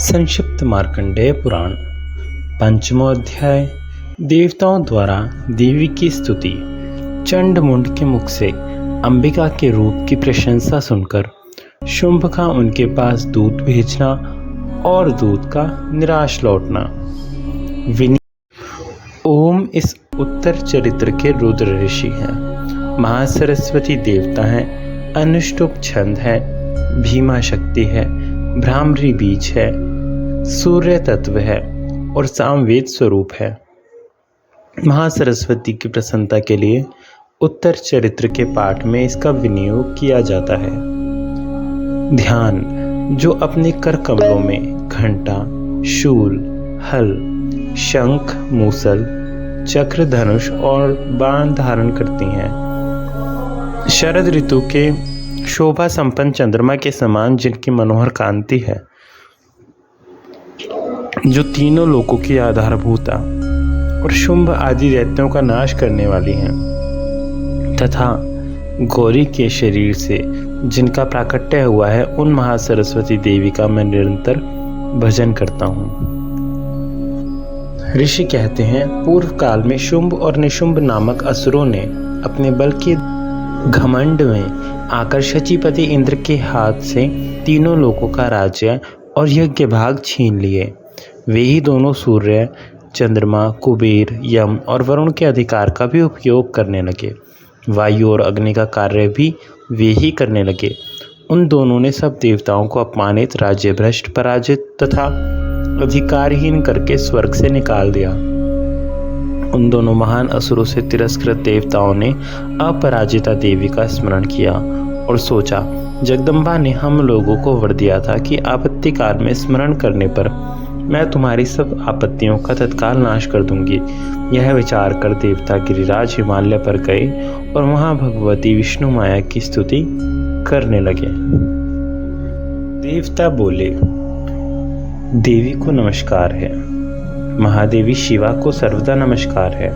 संक्षिप्त मार्कंडेय पुराण पंचमो अध्याय। देवताओं द्वारा देवी की स्तुति। चंडमुंड के मुख से अंबिका के रूप की प्रशंसा सुनकर शुंभ का उनके पास दूत भेजना और दूत का निराश लौटना। ओम इस उत्तर चरित्र के रुद्र ऋषि हैं, महासरस्वती देवता हैं, अनुष्टुप छंद है, भीमा शक्ति है, भ्रामरी बीज है, सूर्य तत्व है और सामवेद स्वरूप है। महासरस्वती की प्रसन्नता के लिए उत्तर चरित्र के पाठ में इसका विनियोग किया जाता है। ध्यान जो अपने कर कमलों में घंटा, शूल, हल, शंख, मूसल, चक्र, धनुष और बाण धारण करती हैं। शरद ऋतु के शोभा संपन्न चंद्रमा के समान जिनकी मनोहर कांति है, जो तीनों लोकों की आधारभूता और शुंभ आदि दैत्यों का नाश करने वाली हैं, तथा गौरी के शरीर से जिनका प्राकट्य हुआ है, उन महासरस्वती देवी का मैं निरंतर भजन करता हूँ। ऋषि कहते हैं, पूर्व काल में शुंभ और निशुंभ नामक असुरों ने अपने बल के घमंड में आकर शचीपति इंद्र के हाथ से तीनों लोकों का राज्य और यज्ञ भाग छीन लिए। वे ही दोनों सूर्य, चंद्रमा, कुबेर, यम और वरुण के अधिकार का भी उपयोग करने लगे। वायु और अग्नि का कार्य भी वे ही करने लगे। उन दोनों ने सब देवताओं को अपमानित, राज्य भ्रष्ट, पराजित तथा अधिकारहीन करके स्वर्ग से निकाल दिया। उन दोनों महान असुरों से तिरस्कृत देवताओं ने अपराजिता देवी का स्मरण किया और सोचा, जगदम्बा ने हम लोगों को वर दिया था कि आपत्ति काल में स्मरण करने पर मैं तुम्हारी सब आपत्तियों का तत्काल नाश कर दूंगी। यह विचार कर देवता गिरिराज हिमालय पर गए और वहां भगवती विष्णु माया की स्तुति करने लगे। देवता बोले, देवी को नमस्कार है, महादेवी शिवा को सर्वदा नमस्कार है,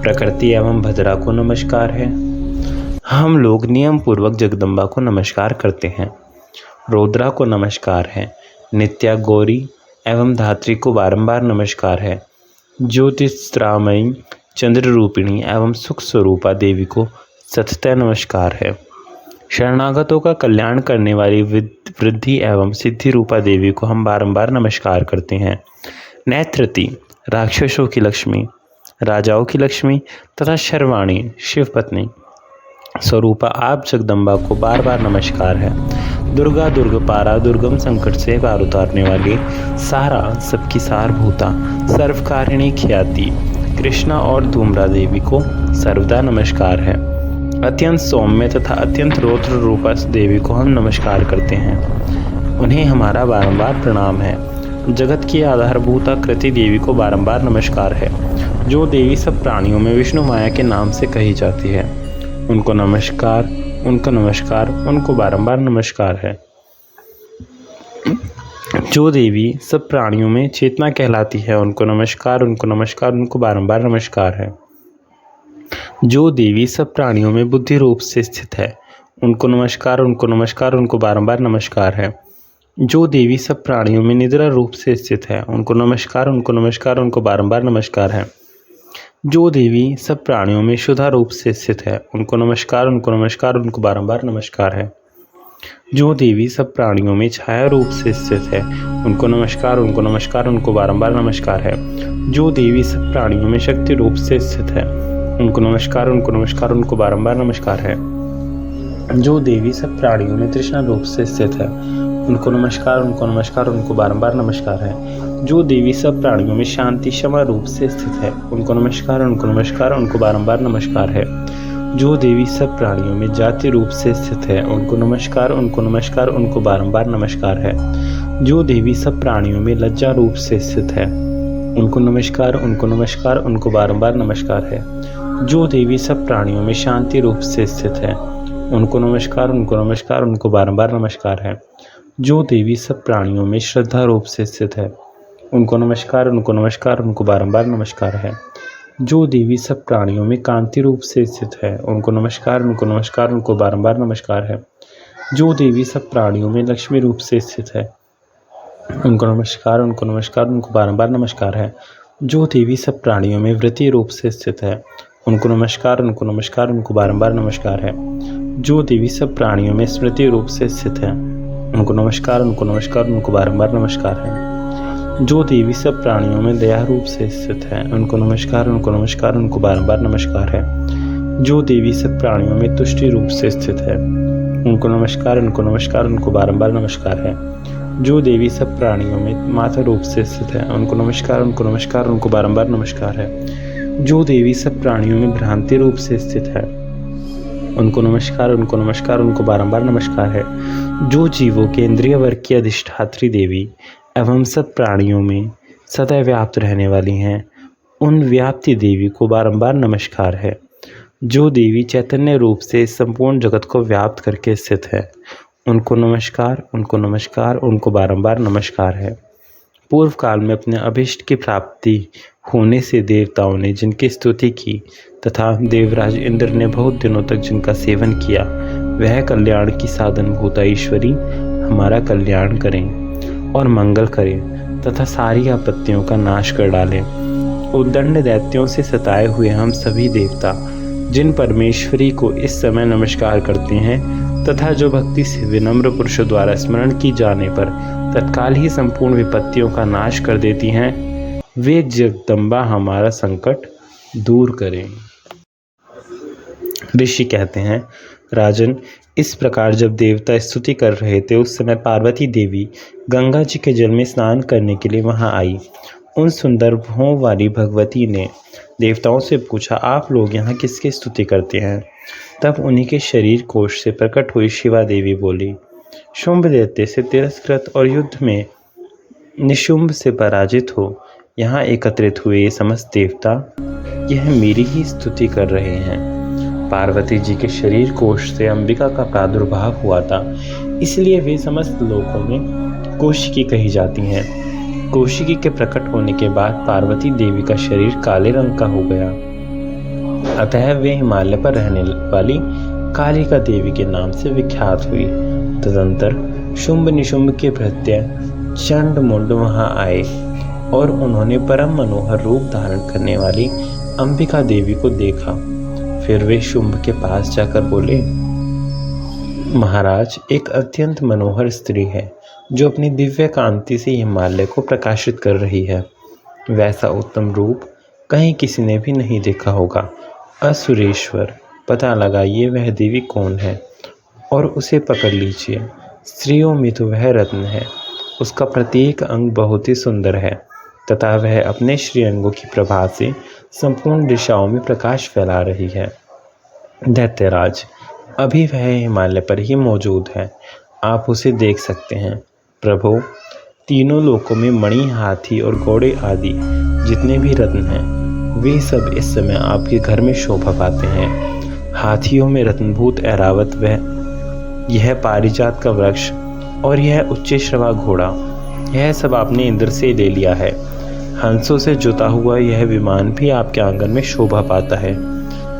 प्रकृति एवं भद्रा को नमस्कार है। हम लोग नियम पूर्वक जगदम्बा को नमस्कार करते हैं। रौद्रा को नमस्कार है, नित्या, गौरी एवं धात्री को बारंबार नमस्कार है। ज्योतिस्त्रामयी, चंद्र रूपिणी एवं सुख स्वरूपा देवी को सततः नमस्कार है। शरणागतों का कल्याण करने वाली वृद्धि एवं सिद्धि रूपा देवी को हम बारंबार नमस्कार करते हैं। नेत्रती, राक्षसों की लक्ष्मी, राजाओं की लक्ष्मी तथा शर्वाणी, शिव पत्नी स्वरूपा आप जगदम्बा को बार बार नमस्कार है। दुर्गा, दुर्गपारा, दुर्गम संकट से पार उतारने वाली, सारा, सबकी सारभूता, सर्वकारिणी ख्याति, कृष्णा और धूम्रा देवी को सर्वदा नमस्कार है। अत्यंत सौम्य तथा अत्यंत रौद्र रूपा देवी को हम नमस्कार करते हैं। उन्हें हमारा बारंबार प्रणाम है। जगत की आधारभूता कृति देवी को बारंबार नमस्कार है, जो देवी सब प्राणियों में विष्णु माया के नाम से कही जाती है। उनको नमस्कार, उनको नमस्कार, उनको बारंबार नमस्कार है। जो देवी सब प्राणियों में चेतना कहलाती है, उनको नमस्कार, उनको नमस्कार, उनको बारंबार नमस्कार है। जो देवी सब प्राणियों में बुद्धि रूप से स्थित है, उनको नमस्कार, उनको नमस्कार, उनको बारंबार नमस्कार है। जो देवी सब प्राणियों में निद्रा रूप से स्थित है, उनको नमस्कार, उनको नमस्कार, उनको बारंबार नमस्कार है। जो देवी सब प्राणियों में शुद्धा रूप से स्थित है, उनको नमस्कार, उनको नमस्कार, उनको बारंबार नमस्कार है। जो देवी सब प्राणियों में छाया रूप से स्थित है, उनको नमस्कार, उनको नमस्कार, उनको बारंबार नमस्कार है। जो देवी सब प्राणियों में शक्ति रूप से स्थित है, उनको नमस्कार, उनको नमस्कार, उनको बारंबार नमस्कार है। जो देवी सब प्राणियों में तृष्णा रूप से स्थित है, उनको नमस्कार, उनको नमस्कार, उनको बारंबार नमस्कार है। जो देवी सब प्राणियों में शांति, क्षमा रूप से स्थित है, उनको नमस्कार, उनको नमस्कार, उनको बारंबार नमस्कार है। जो देवी सब प्राणियों में जाति रूप से स्थित है, उनको नमस्कार, उनको नमस्कार, उनको बारंबार नमस्कार है। जो देवी सब प्राणियों में लज्जा रूप से स्थित है, उनको नमस्कार, उनको नमस्कार, उनको बारंबार नमस्कार है। जो देवी सब प्राणियों में शांति रूप से स्थित है, उनको नमस्कार, उनको नमस्कार, उनको बारंबार नमस्कार है। जो देवी सब प्राणियों में श्रद्धा रूप से स्थित है, उनको नमस्कार, उनको नमस्कार, उनको बारंबार नमस्कार है। जो देवी सब प्राणियों में कांति रूप से स्थित है, उनको नमस्कार, उनको नमस्कार, उनको बारंबार नमस्कार है। जो देवी सब प्राणियों में लक्ष्मी रूप से स्थित है, उनको नमस्कार, उनको नमस्कार, उनको बारंबार नमस्कार है। जो देवी सब प्राणियों में वृत्तीय रूप से स्थित है, उनको नमस्कार, उनको नमस्कार, उनको बारंबार नमस्कार है। जो देवी सब प्राणियों में स्मृति रूप से स्थित है, उनको नमस्कार, उनको नमस्कार, उनको बारंबार नमस्कार है। जो देवी सब प्राणियों में दया रूप से स्थित है, उनको नमस्कार, उनको नमस्कार, उनको बारंबार नमस्कार है। जो देवी सब प्राणियों में तुष्टि रूप से स्थित है, उनको नमस्कार, उनको नमस्कार, उनको बारंबार नमस्कार है। जो देवी सब प्राणियों में माता रूप से स्थित है, उनको नमस्कार, उनको नमस्कार, उनको बारंबार नमस्कार है। जो देवी सब प्राणियों में भ्रांति रूप से स्थित है, उनको नमस्कार, उनको नमस्कार, उनको बारंबार नमस्कार है। जो जीवों के इंद्रिय वर्ग की अधिष्ठात्री देवी एवं सब प्राणियों में सदा व्याप्त रहने वाली हैं, उन व्याप्ति देवी को बारंबार नमस्कार है। जो देवी चैतन्य रूप से संपूर्ण जगत को व्याप्त करके स्थित है, उनको नमस्कार, उनको नमस्कार, उनको बारंबार नमस्कार है। पूर्व काल में अपने अभिष्ट की प्राप्ति होने से देवताओं ने जिनकी स्तुति की तथा देवराज इंद्र ने बहुत दिनों तक जिनका सेवन किया, वह कल्याण की साधन भूता ईश्वरी हमारा कल्याण करें और मंगल करें तथा सारी आपत्तियों का नाश कर डालें। उद्दंड दैत्यों से सताए हुए हम सभी देवता जिन परमेश्वरी को इस समय नमस्कार करते हैं तथा जो भक्ति से विनम्र पुरुषों द्वारा स्मरण की जाने पर तत्काल ही संपूर्ण विपत्तियों का नाश कर देती हैं, वे जगदम्बा हमारा संकट दूर करें। ऋषि कहते हैं, राजन, इस प्रकार जब देवता स्तुति कर रहे थे उस समय पार्वती देवी गंगा जी के जल में स्नान करने के लिए वहां आई। उन सुंदर भुवों वाली भगवती ने देवताओं से पूछा, आप लोग यहाँ किसकी स्तुति करते हैं? तब उन्हीं के शरीर कोश से प्रकट हुई शिवा देवी बोली, शुंभ दैत्य से तिरस्कृत और युद्ध में निशुंभ से पराजित हो यहाँ एकत्रित हुए ये समस्त देवता यह मेरी ही स्तुति कर रहे हैं। पार्वती जी के शरीर कोश से अंबिका का प्रादुर्भाव हुआ था, इसलिए वे समस्त लोकों में कौशिकी कही जाती हैं। कौशिकी के प्रकट होने के बाद पार्वती देवी का शरीर काले रंग का हो गया, अतः वे हिमालय पर रहने वाली कालिका देवी के नाम से विख्यात हुई। तदंतर शुंभ निशुंभ के भृत्य चंड मुंड वहां आए और उन्होंने परम मनोहर रूप धारण करने वाली अंबिका देवी को देखा। फिर वे शुंभ के पास जाकर बोले, महाराज, एक अत्यंत मनोहर स्त्री है जो अपनी दिव्य कांति से हिमालय को प्रकाशित कर रही है। वैसा उत्तम रूप कहीं किसी ने भी नहीं देखा होगा। असुरेश्वर, पता लगाइए वह देवी कौन है और उसे पकड़ लीजिए। स्त्रियों में तो वह रत्न है, उसका प्रत्येक अंग बहुत ही सुंदर है तथा वह अपने श्रीअंगों की प्रभा से संपूर्ण दिशाओं में प्रकाश फैला रही है। दैत्यराज, अभी वह हिमालय पर ही मौजूद है, आप उसे देख सकते हैं। प्रभु, तीनों लोकों में मणि, हाथी और घोड़े आदि जितने भी रत्न हैं, वे सब इस समय आपके घर में शोभा पाते हैं। हाथियों में रत्नभूत ऐरावत वह, यह पारिजात का वृक्ष और यह उच्च श्रवा घोड़ा, यह सब आपने इंद्र से ले लिया है। हंसों से जुता हुआ यह विमान भी आपके आंगन में शोभा पाता है।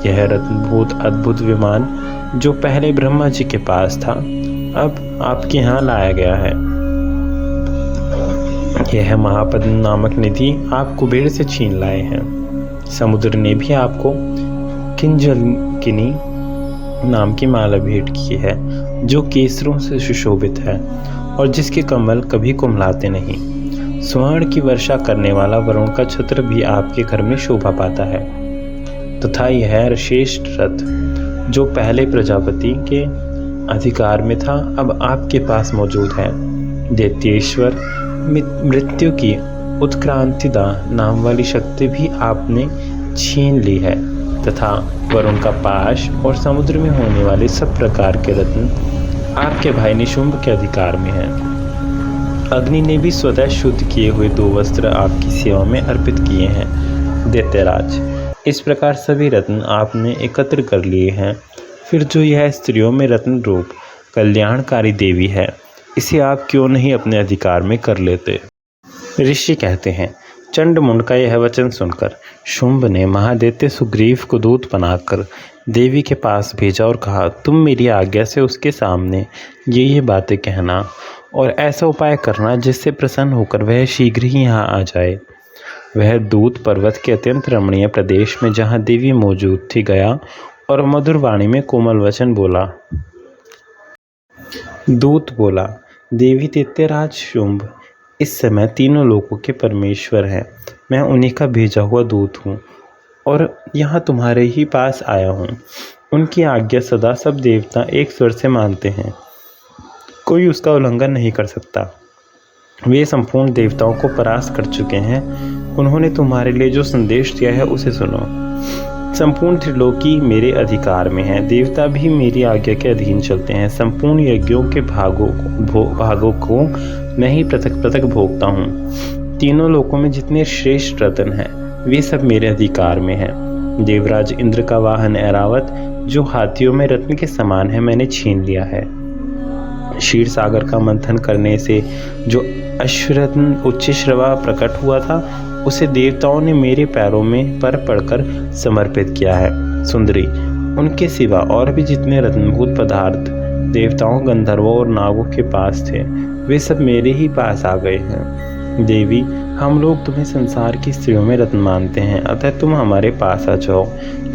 यह रत्नभूत अद्भुत विमान जो पहले ब्रह्मा जी के पास था, अब आपके यहाँ लाया गया है। यह महापद्म नामक निधि आप कुबेर से छीन लाए हैं। समुद्र ने भी आपको किंजलकिनी नाम की माला भेंट की है जो केसरों से सुशोभित है और जिसके कमल कभी कुम्हलाते नहीं। स्वर्ण की वर्षा करने वाला वरुण का छत्र भी आपके घर में शोभा पाता है तथा यह श्रेष्ठ रथ जो पहले प्रजापति के अधिकार में था, अब आपके पास मौजूद है। दैत्येश्वर, मृत्यु की उत्क्रांतिदा नाम वाली शक्ति भी आपने छीन ली है तथा वरुण का पाश और समुद्र में होने वाले सब प्रकार के रत्न आपके भाई निशुंभ के अधिकार में है। अग्नि ने भी स्वतः शुद्ध किए हुए 2 वस्त्र आपकी सेवा में अर्पित किए हैं। दैत्यराज, इस प्रकार सभी रत्न आपने एकत्र कर लिए हैं। फिर जो यह स्त्रियों में रत्न रूप कल्याणकारी देवी है, इसे आप क्यों नहीं अपने अधिकार में कर लेते? ऋषि कहते हैं, चंडमुंड का यह वचन सुनकर शुंभ ने महादैत्य सुग्रीव को दूत बनाकर देवी के पास भेजा और कहा, तुम मेरी आज्ञा से उसके सामने ये बातें कहना और ऐसा उपाय करना जिससे प्रसन्न होकर वह शीघ्र ही यहाँ आ जाए। वह दूत पर्वत के अत्यंत रमणीय प्रदेश में जहाँ देवी मौजूद थी गया और मधुर वाणी में कोमल वचन बोला। दूत बोला, देवी दैत्यराज शुंभ इस समय तीनों लोकों के परमेश्वर हैं। मैं उन्हीं का भेजा हुआ दूत हूँ और यहाँ तुम्हारे ही पास आया हूँ। उनकी आज्ञा सदा सब देवता एक स्वर से मानते हैं, कोई उसका उल्लंघन नहीं कर सकता। वे संपूर्ण देवताओं को परास्त कर चुके हैं। उन्होंने तुम्हारे लिए जो संदेश दिया है उसे सुनो। संपूर्ण त्रिलोकी मेरे अधिकार में है, देवता भी मेरी आज्ञा के अधीन चलते हैं। संपूर्ण यज्ञों के भागों को मैं ही पृथक पृथक भोगता हूँ। तीनों लोकों में जितने श्रेष्ठ रत्न हैं वे सब मेरे अधिकार में हैं। देवराज इंद्र का वाहन ऐरावत जो हाथियों में रत्न के समान है मैंने छीन लिया है। क्षीर सागर का मंथन करने से जो अश्वरत्न उच्चश्रवा प्रकट हुआ था उसे देवताओं ने मेरे पैरों में पर पड़कर समर्पित किया है। सुंदरी, उनके सिवा और भी जितने रत्नभूत पदार्थ देवताओं, गंधर्वों और नागों के पास थे वे सब मेरे ही पास आ गए हैं। देवी, हम लोग तुम्हें संसार की स्त्रियों में रत्न मानते हैं, अतः तुम हमारे पास आ जाओ,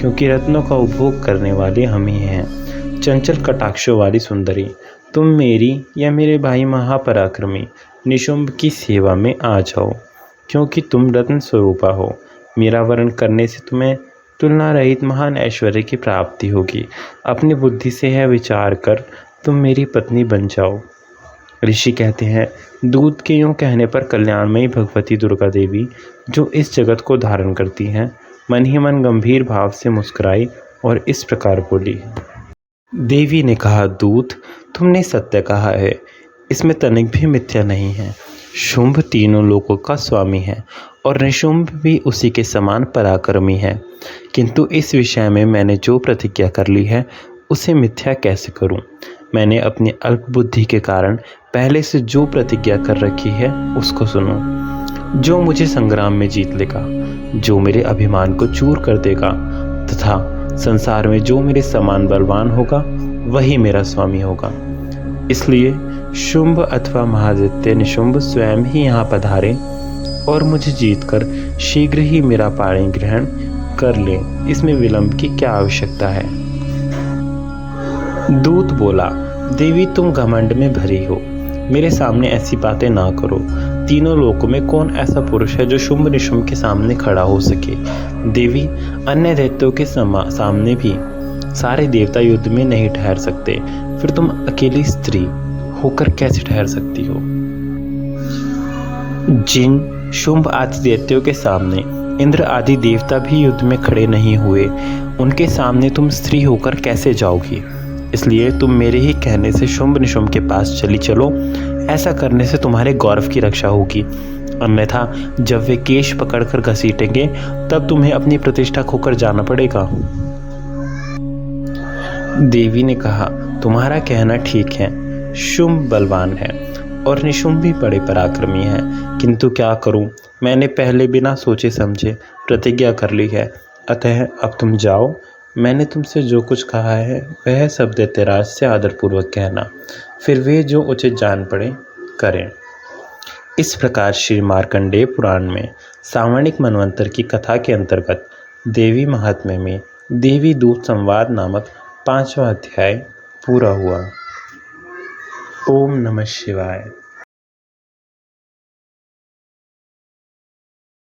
क्योंकि रत्नों का उपभोग करने वाले हम ही हैं। चंचल कटाक्षों वाली सुंदरी, तुम मेरी या मेरे भाई महापराक्रमी निशुंभ की सेवा में आ जाओ, क्योंकि तुम रत्न स्वरूपा हो। मेरा वर्ण करने से तुम्हें तुलना रहित महान ऐश्वर्य की प्राप्ति होगी। अपनी बुद्धि से यह विचार कर तुम मेरी पत्नी बन जाओ। ऋषि कहते हैं, दूत के यूँ कहने पर कल्याणमयी भगवती दुर्गा देवी जो इस जगत को धारण करती हैं मन ही मन गंभीर भाव से मुस्कुराई और इस प्रकार बोली। देवी ने कहा, दूत, तुमने सत्य कहा है, इसमें तनिक भी मिथ्या नहीं है। शुंभ तीनों लोकों का स्वामी है और निशुंभ भी उसी के समान पराक्रमी है, किंतु इस विषय में मैंने जो प्रतिज्ञा कर ली है उसे मिथ्या कैसे करूं? मैंने अपनी अल्प बुद्धि के कारण पहले से जो प्रतिज्ञा कर रखी है उसको सुनो। जो मुझे संग्राम में जीत लेगा, जो मेरे अभिमान को चूर कर देगा तथा संसार में जो मेरे समान बलवान होगा वही मेरा स्वामी होगा। इसलिए शुंभ अथवा महादित्य निशुंभ स्वयं ही यहाँ पधारे और मुझे जीतकर शीघ्र ही मेरा पाणी ग्रहण कर ले। इसमें विलंब की क्या आवश्यकता है? दूत बोला, देवी तुम घमंड में भरी हो, मेरे सामने ऐसी बातें ना करो। तीनों लोकों में कौन ऐसा पुरुष है जो शुंभ निशुंभ के सामने खड़ा हो सके? देवी, अन्य दैत्यों के सामने भी सारे देवता युद्ध में नहीं ठहर सकते, फिर तुम अकेली स्त्री होकर कैसे ठहर सकती हो? जिन शुंभ आदि दैत्यों के सामने इंद्र आदि देवता भी युद्ध में खड़े नहीं हुए, उनके सामने तुम स्त्री होकर कैसे जाओगी? इसलिए तुम मेरे ही कहने से शुंभ निशुंभ के पास चली चलो। ऐसा करने से तुम्हारे गौरव की रक्षा होगी, अन्यथा जब वे केश पकड़कर घसीटेंगे तब तुम्हें अपनी प्रतिष्ठा खोकर जाना पड़ेगा। देवी ने कहा, तुम्हारा कहना ठीक है, शुंभ बलवान है और निशुंभ भी बड़े पराक्रमी है, किंतु क्या करूं, मैंने पहले बिना सोचे समझे प्रतिज्ञा कर ली है। अतः अब तुम जाओ, मैंने तुमसे जो कुछ कहा है वह सब दैत्यराज से आदरपूर्वक कहना, फिर वे जो उचित जान पड़े करें। इस प्रकार श्री मार्कंडेय पुराण में सावर्णिक मनवंतर की कथा के अंतर्गत देवी महात्म्य में देवी दूत संवाद नामक 5वां अध्याय पूरा हुआ। ओम नमः शिवाय।